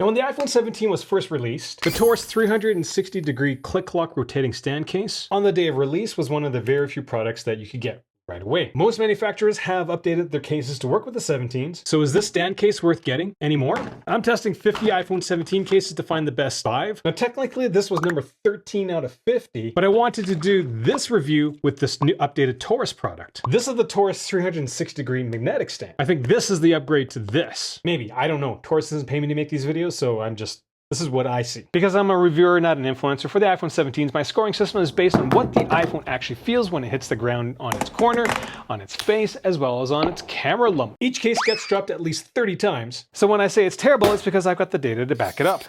Now, when the iPhone 17 was first released, the Torras 360-degree click-lock rotating stand case on the day of release was one of the very few products that you could get right away. Most manufacturers have updated their cases to work with the 17s. So is this stand case worth getting anymore? I'm testing 50 iPhone 17 cases to find the best 5. Now, technically, this was number 13 out of 50, but I wanted to do this review with this new updated Torras product. This is the Torras 360-degree magnetic stand. I think this is the upgrade to this. Maybe, I don't know. Torras doesn't pay me to make these videos, so this is what I see. Because I'm a reviewer, not an influencer, for the iPhone 17s, my scoring system is based on what the iPhone actually feels when it hits the ground on its corner, on its face, as well as on its camera lump. Each case gets dropped at least 30 times. So when I say it's terrible, it's because I've got the data to back it up.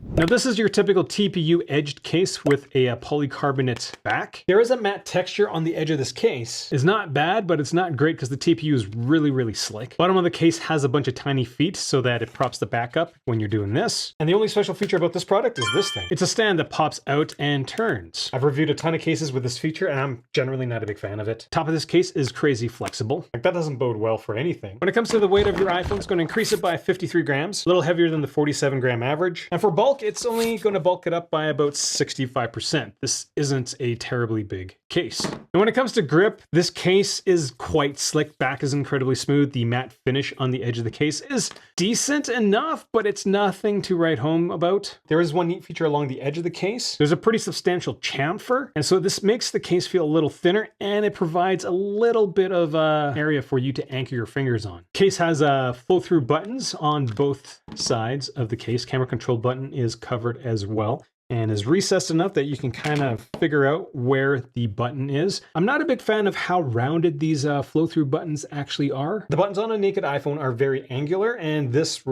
Now, this is your typical TPU edged case with a polycarbonate back. There is a matte texture on the edge of this case. It's not bad, but it's not great because the TPU is really, really slick. Bottom of the case has a bunch of tiny feet so that it props the back up when you're doing this. And the only special feature about this product is this thing. It's a stand that pops out and turns. I've reviewed a ton of cases with this feature, and I'm generally not a big fan of it. Top of this case is crazy flexible. Like, that doesn't bode well for anything. When it comes to the weight of your iPhone, it's going to increase it by 53 grams, a little heavier than the 47-gram average. And for bulk, it's only going to bulk it up by about 65%. This isn't a terribly big case. And when it comes to grip, this case is quite slick. Back is incredibly smooth. The matte finish on the edge of the case is decent enough, but it's nothing to write home about. There is one neat feature along the edge of the case. There's a pretty substantial chamfer, and so this makes the case feel a little thinner, and it provides a little bit of area for you to anchor your fingers on. Case has flow-through buttons on both sides of the case. Camera control button is covered as well and is recessed enough that you can kind of figure out where the button is. I'm not a big fan of how rounded these flow-through buttons actually are. The buttons on a naked iPhone are very angular, and this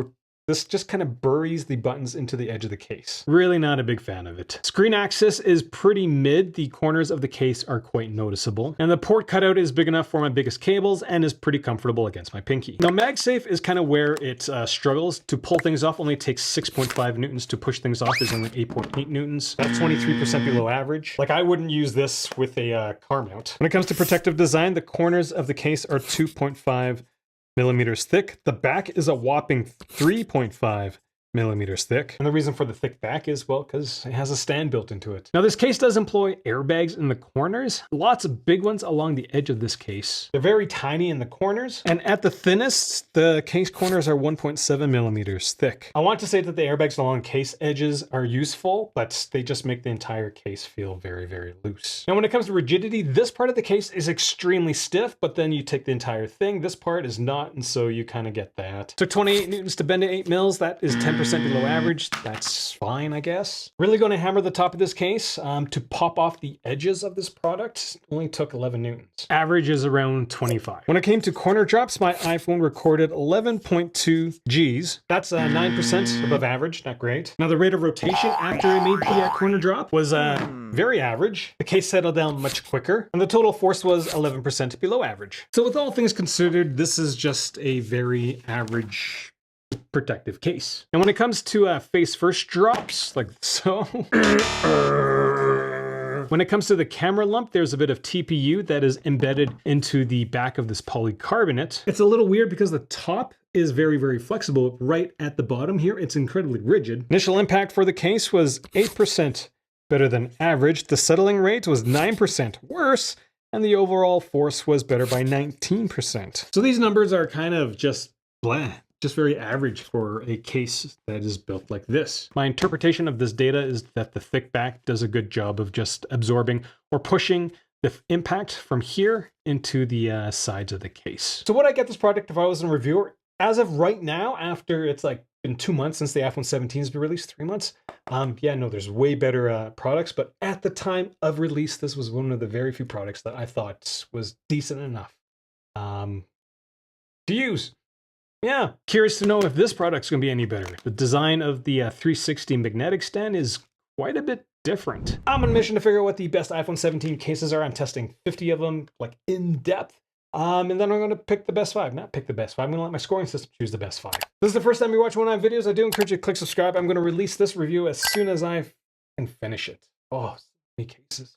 just kind of buries the buttons into the edge of the case. Really not a big fan of it. Screen access is pretty mid. The corners of the case are quite noticeable. And the port cutout is big enough for my biggest cables and is pretty comfortable against my pinky. Now, MagSafe is kind of where it struggles to pull things off. Only takes 6.5 newtons to push things off. There's only 8.8 newtons. That's 23% below average. Like, I wouldn't use this with a car mount. When it comes to protective design, the corners of the case are 2.5 millimeters thick. The back is a whopping 3.5 millimeters thick. And the reason for the thick back is, well, because it has a stand built into it. Now, this case does employ airbags in the corners. Lots of big ones along the edge of this case. They're very tiny in the corners. And at the thinnest, the case corners are 1.7 millimeters thick. I want to say that the airbags along case edges are useful, but they just make the entire case feel very, very loose. Now, when it comes to rigidity, this part of the case is extremely stiff, but then you take the entire thing. This part is not, and so you kind of get that. Took 28 newtons to bend to 8 mils. That is 10% below average. That's fine, I guess. Really going to hammer the top of this case. To pop off the edges of this product only took 11 newtons. Average is around 25. When it came to corner drops, my iPhone recorded 11.2 Gs. That's 9% above average, not great. Now, the rate of rotation after I made the corner drop was very average. The case settled down much quicker, and the total force was 11% below average. So with all things considered, this is just a very average protective case. And when it comes to face first drops, like so, when it comes to the camera lump, there's a bit of TPU that is embedded into the back of this polycarbonate. It's a little weird because the top is very, very flexible. Right at the bottom here, it's incredibly rigid. Initial impact for the case was 8% better than average. The settling rate was 9% worse, and the overall force was better by 19%. So these numbers are kind of just blah. Just very average for a case that is built like this. My interpretation of this data is that the thick back does a good job of just absorbing or pushing the impact from here into the sides of the case. So would I get this product if I was a reviewer? As of right now, after it's like been 2 months since the iPhone 17 has been released, 3 months. Yeah, no, there's way better products, but at the time of release, this was one of the very few products that I thought was decent enough to use. Yeah, curious to know if this product's going to be any better. The design of the 360 magnetic stand is quite a bit different. I'm on a mission to figure out what the best iPhone 17 cases are. I'm testing 50 of them, like in depth. And then I'm going to pick the best 5. Not pick the best 5. I'm going to let my scoring system choose the best 5. If this is the first time you're watching one of my videos, I do encourage you to click subscribe. I'm going to release this review as soon as I can finish it. Oh, so many cases.